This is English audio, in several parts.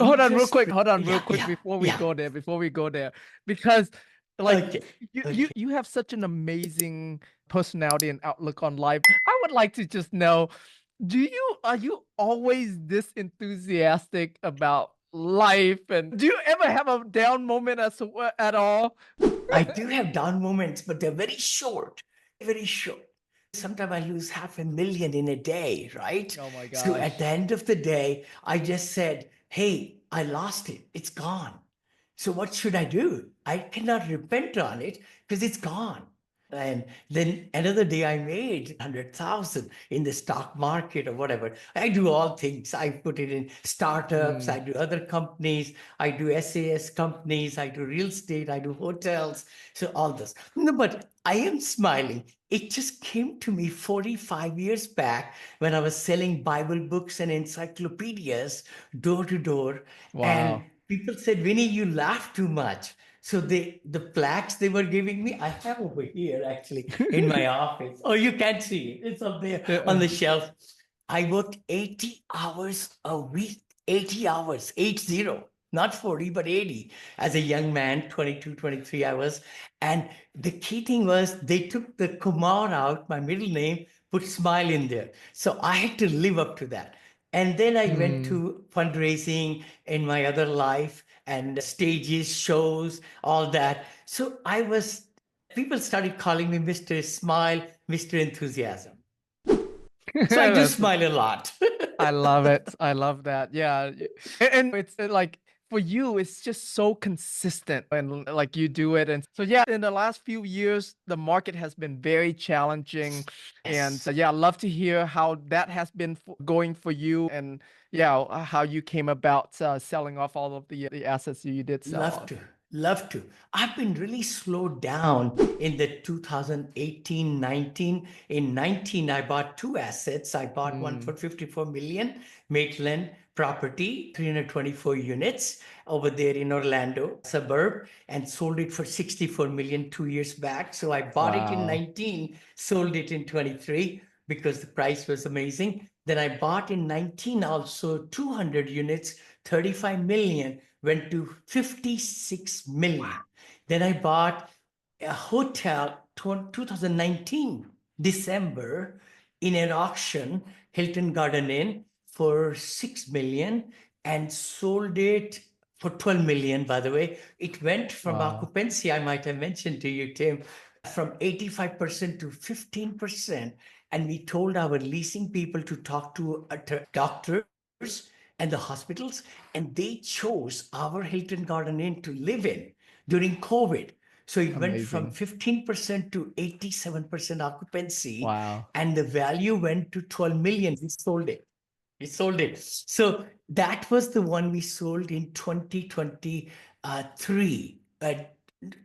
Hold It on real just, quick. Hold on real yeah, quick yeah, before we yeah. go there. Before we go there, because like Okay, you okay. you have such an amazing personality and outlook on life. I would like to just know, are you always this enthusiastic about life? And do you ever have a down moment at all? I do have down moments, but they're very short, very short. Sometimes I lose 500,000 in a day, right? Oh my So at the gosh. end of the day, I just said, hey, I lost it. It's gone. So what should I do? I cannot repent on it because it's gone. And then another day I made 100,000 in the stock market or whatever. I do all things. I put it in startups. I Mm, do other companies. I do SAS companies. I do real estate. I do hotels. So all this. No, but I am smiling. It just came to me 45 years back when I was selling Bible books and encyclopedias door to door. And wow. people said, Vinny, you laugh too much. So the plaques they were giving me, I have over here actually in my office. Oh, you can't see it. It's up there on the Yeah. shelf. I worked 80 hours a week, 80 hours, 80, not 40, but 80 as a young man, 22, 23 hours. And the key thing was they took the Kumar out, my middle name, put smile in there. So I had to live up to that. And then I went Mm. to fundraising in my other life and stages, shows, all that. So people started calling me Mr. Smile, Mr. Enthusiasm. So I do That's smile a lot. I love it. I love that. Yeah. And it's like for you, it's just so consistent and like you do it. And so, yeah, in the last few years, the market has been very challenging. And Yes, yeah, I'd love to hear how that has been going for you and yeah, how you came about selling off all of the assets you did sell love off. to. Love to. I've been really slowed down in the 2018, 19. In 19, I bought two assets. I bought one Mm. for 54 million, Maitland property, 324 units over there in Orlando suburb, and sold it for 64 million 2 years back. So I bought it in Wow. 19, sold it in 23 because the price was amazing. Then I bought in 19 also 200 units, 35 million, went to 56 million. Then I bought a hotel 2019 December in an auction, Hilton Garden Inn, for 6 million and sold it for 12 million, by the way. It went from Wow. occupancy, I might have mentioned to you, Tim, from 85% to 15%. And we told our leasing people to talk to doctors and the hospitals, and they chose our Hilton Garden Inn to live in during COVID. So it went from Amazing. 15% to 87% occupancy, Wow. and the value went to 12 million. We sold it. We sold it. So that was the one we sold in 2023.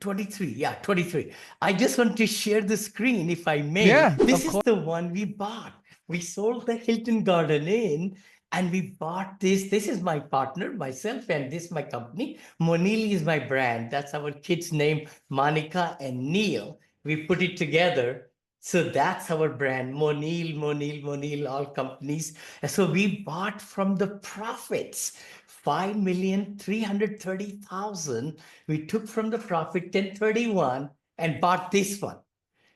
23, yeah, 23. I just want to share the screen, if I may. Yeah, This of is course. the one we bought. We sold the Hilton Garden Inn and we bought this. This is my partner, myself, and this is my company. Monil is my brand. That's our kids' name, Monica and Neil. We put it together. So that's our brand, Monil, all companies. And so we bought from the profits, 5,330,000. We took from the profit 1031 and bought this one.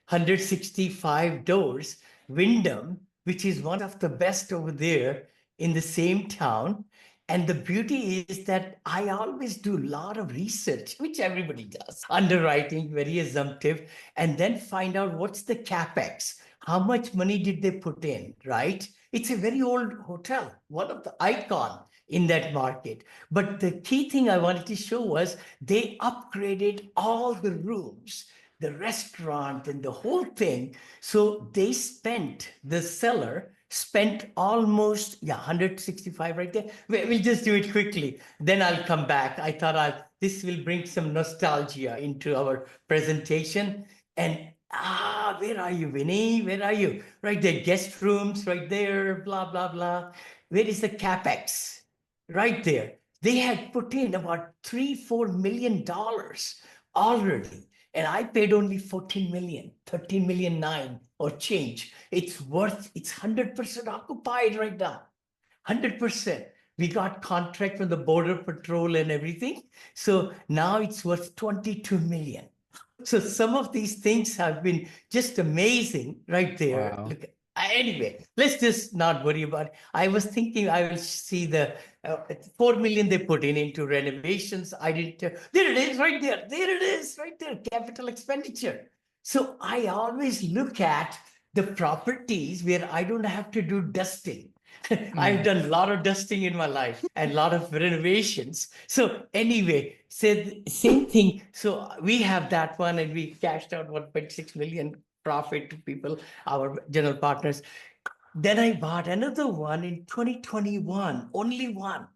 165 doors, Wyndham, which is one of the best over there in the same town. And the beauty is that I always do a lot of research, which everybody does, underwriting, very assumptive, and then find out what's the capex. How much money did they put in, right? It's a very old hotel, one of the icon in that market. But the key thing I wanted to show was they upgraded all the rooms, the restaurant and the whole thing. So the seller spent almost, yeah, 165 right there. We'll just do it quickly. Then I'll come back. I thought this will bring some nostalgia into our presentation. And where are you, Vinny? Where are you? Right there, guest rooms right there, blah, blah, blah. Where is the capex? Right there. They had put in about $3-4 million already. And I paid only 14 million, 13 million nine or change. It's 100% occupied right now. 100%. We got contract from the Border Patrol and everything. So now it's worth 22 million. So some of these things have been just amazing right there. Wow. Look, anyway, let's just not worry about it. I was thinking I will see the 4 million they put in into renovations. I didn't. There it is right there. There it is right there. Capital expenditure. So I always look at the properties where I don't have to do dusting. I've done a lot of dusting in my life and a lot of renovations. So anyway, said same thing. So we have that one, and we cashed out 1.6 million profit to people, our general partners. Then I bought another one in 2021, only one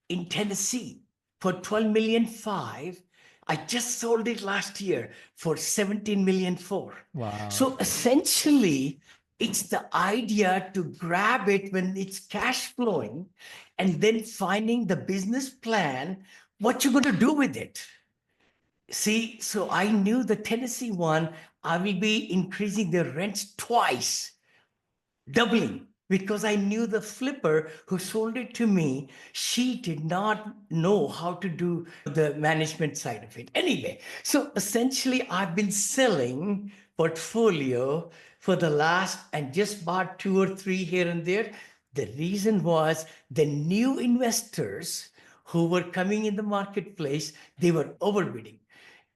in Tennessee for 12 million five. I just sold it last year for 17 million four. Wow. So essentially, it's the idea to grab it when it's cash flowing and then finding the business plan, what you're going to do with it. See, so I knew the Tennessee one, I will be increasing the rents twice, doubling, because I knew the flipper who sold it to me, she did not know how to do the management side of it. Anyway, so essentially I've been selling portfolio for the last, and just bought 2 or 3 here and there. The reason was the new investors who were coming in the marketplace, they were overbidding.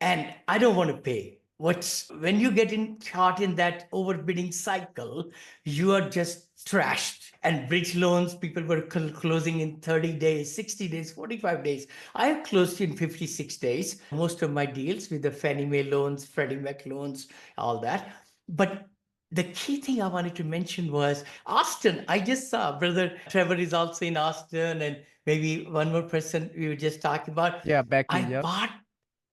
And I don't want to pay. What's when you get caught in that overbidding cycle, you are just trashed. And bridge loans, people were closing in 30 days, 60 days, 45 days. I have closed in 56 days. Most of my deals with the Fannie Mae loans, Freddie Mac loans, all that. But the key thing I wanted to mention was Austin. I just saw Brother Trevor is also in Austin, and maybe one more person we were just talking about. Yeah, Becky. I Yep. bought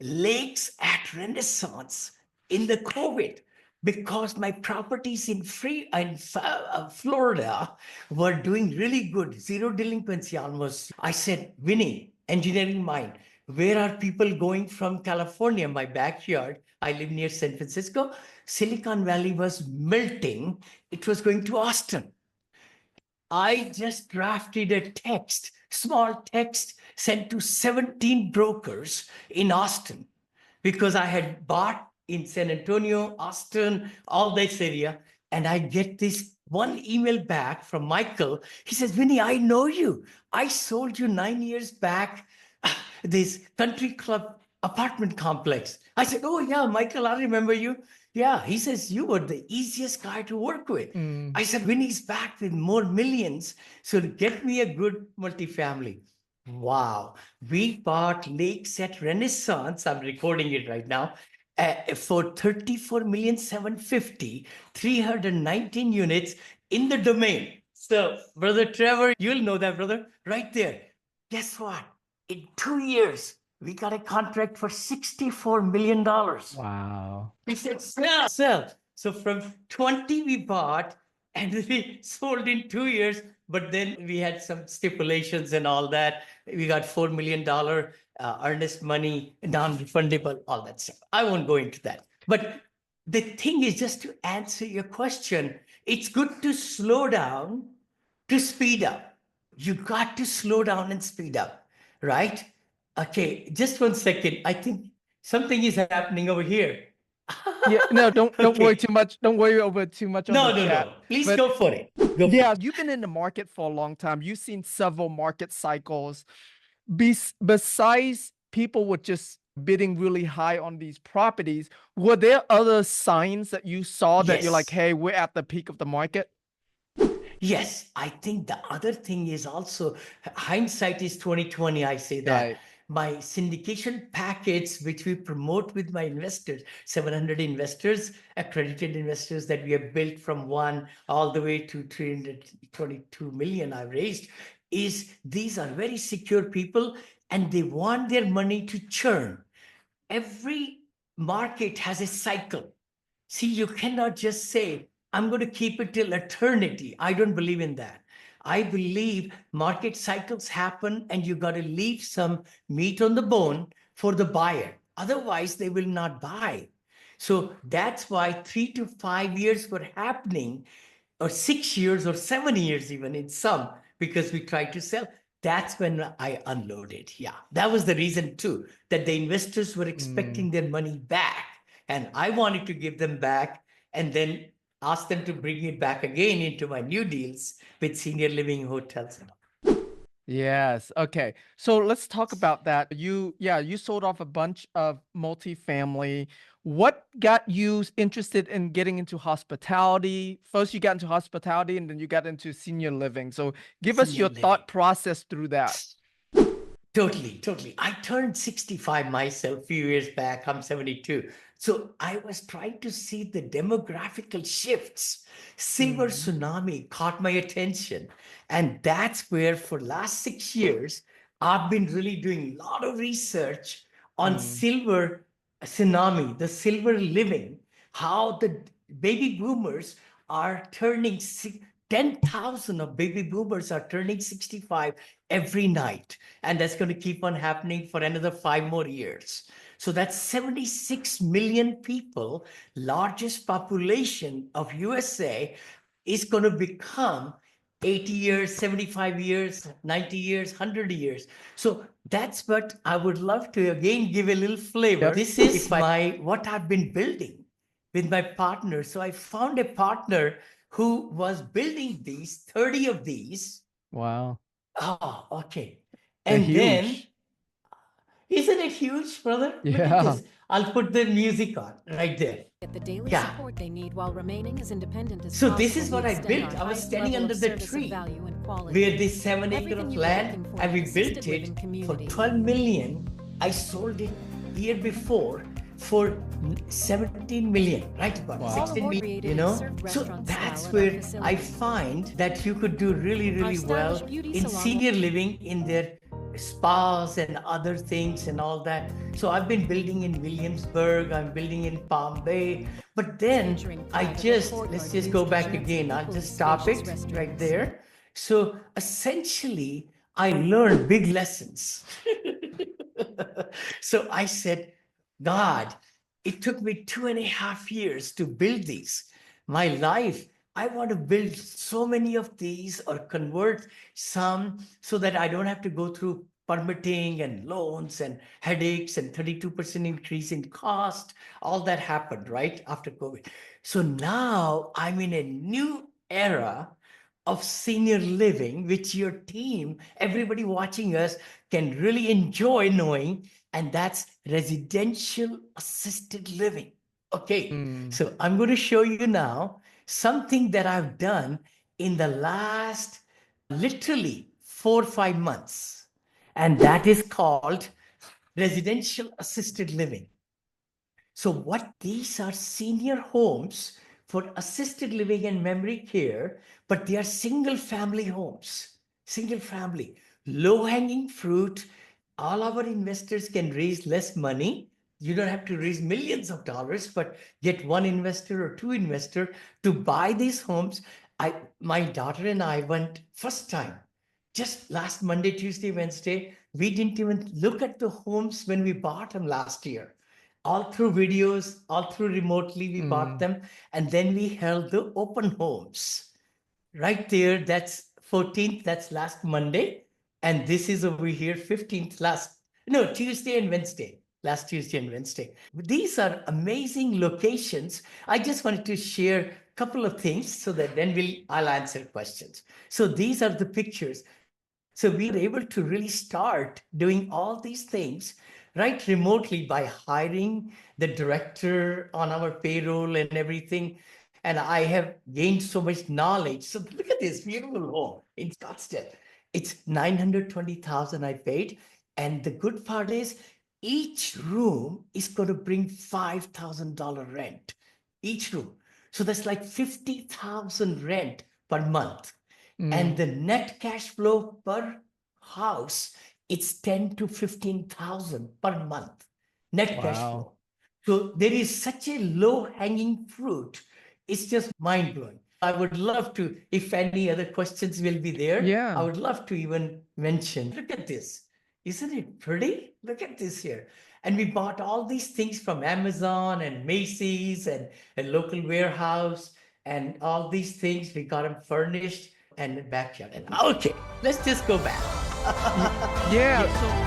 lakes at Renaissance in the COVID because my properties in Florida were doing really good, zero delinquency almost. I said, Vinney, engineering mind, where are people going from California, my backyard? I live near San Francisco. Silicon Valley was melting. It was going to Austin. I just drafted a text, small text, sent to 17 brokers in Austin because I had bought in San Antonio, Austin, all this area. And I get this one email back from Michael. He says, Vinny, I know you. I sold you 9 years back this country club apartment complex. I said, oh, yeah, Michael, I remember you. Yeah, he says, you were the easiest guy to work with. I said, Vinny's back with more millions. So get me a good multifamily. Wow. We bought Lakeside Renaissance. I'm recording it right now. For 34,750,000, 319 units in the domain. So, Brother Trevor, you'll know that, brother, right there. Guess what? In 2 years, we got a contract for $64 million. Wow. We said, sell, sell. So from 20 we bought and we sold in 2 years, but then we had some stipulations and all that. We got $4 million earnest money, non-refundable, all that stuff. I won't go into that. But the thing is, just to answer your question, it's good to slow down to speed up. You got to slow down and speed up, right? Okay, just 1 second. I think something is happening over here. Yeah, no, don't worry Okay. too much. Don't worry over too much on the No, no, chat. no. Please But go for it. Go for yeah, it. you've been in the market for a long time. You've seen several market cycles. Besides people with just bidding really high on these properties, were there other signs that you saw that you're like, Yes. hey, we're at the peak of the market? Yes, I think the other thing is also hindsight is 2020. I say that Right. my syndication packets, which we promote with my investors, 700 investors, accredited investors that we have built from one all the way to 322 million I've raised, is these are very secure people and they want their money to churn. Every market has a cycle. See, you cannot just say, I'm going to keep it till eternity. I don't believe in that. I believe market cycles happen and you got to leave some meat on the bone for the buyer. Otherwise, they will not buy. So that's why 3 to 5 years were happening, or 6 years or 7 years, even in some, because we try to sell. That's when I unloaded. Yeah, that was the reason too, that the investors were expecting their money back. And I wanted to give them back and then ask them to bring it back again into my new deals with senior living hotels. Yes. Okay. So let's talk about that. You sold off a bunch of multifamily. What got you interested in getting into hospitality? First, you got into hospitality and then you got into senior living. So give us Senior your living. thought process through that. Totally, totally. I turned 65 myself a few years back. I'm 72. So I was trying to see the demographical shifts. Silver Mm, tsunami caught my attention. And that's where for last 6 years, I've been really doing a lot of research on mm, silver tsunami, the silver living, how the baby boomers are turning 10,000 of baby boomers are turning 65 every night. And that's going to keep on happening for another 5 more years. So that's 76 million people, largest population of USA, is going to become 80 years, 75 years, 90 years, 100 years. So that's what I would love to again give a little flavor. yep. This is my what I've been building with my partner. So I found a partner who was building these 30 of these. Wow. Oh, okay. They're And then, huge. isn't it huge, brother? Look at Yeah. this. I'll put the music on right there. Get the daily Yeah. support they need while remaining as independent as So possible. this is what We I extend built. our I was highest standing level under of the service of tree value and quality. where this 7 acre Everything of you were land, looking for and we in an built assisted it living for community. 12 million. I sold it year before for 17 million, right? About Wow. 16 All million, award-created you know? and served So restaurant that's style at our where I facility. find that you could do really, really well stylish beauty in salon- senior living in their spas and other things and all that. So I've been building in Williamsburg, I'm building in Palm Bay, but then Featuring I private just, courtyard let's just views, go back kitchenettes, again. and I'll equally just stop spacious it right restrooms. there. So essentially, I learned big lessons. So I said, God, it took me 2.5 years to build these. My life, I want to build so many of these or convert some so that I don't have to go through permitting and loans and headaches and 32% increase in cost. All that happened right after COVID. So now I'm in a new era of senior living, which your team, everybody watching us, can really enjoy knowing, and that's residential assisted living. Okay, Mm, so I'm going to show you now something that I've done in the last literally 4 or 5 months, and that is called residential assisted living. So what these are senior homes for assisted living and memory care, but they are single family homes, single family, low hanging fruit. All our investors can raise less money. You don't have to raise millions of dollars, but get one investor or two investor to buy these homes. My daughter and I went first time, just last Monday, Tuesday, Wednesday. We didn't even look at the homes when we bought them last year. All through videos, all through remotely, we bought mm. them. And then we held the open homes right there. That's 14th, that's last Monday. And this is over here, 15th, Tuesday and Wednesday, last Tuesday and Wednesday. These are amazing locations. I just wanted to share a couple of things so that then I'll answer questions. So these are the pictures. So we were able to really start doing all these things right remotely by hiring the director on our payroll and everything. And I have gained so much knowledge. So look at this beautiful home in Scottsdale. It's 920,000 I paid. And the good part is each room is going to bring $5,000 rent, each room. So that's like 50,000 rent per month. And Mm, the net cash flow per house, it's 10 to 15,000 per month, net cash wow. flow. So there is such a low hanging fruit. It's just mind blowing. I would love to, if any other questions will be there, I Yeah. would love to even mention. Look at this. Isn't it pretty? Look at this here. And we bought all these things from Amazon and Macy's and a local warehouse and all these things. We got them furnished and backyard. And okay, let's just go back. Yeah. So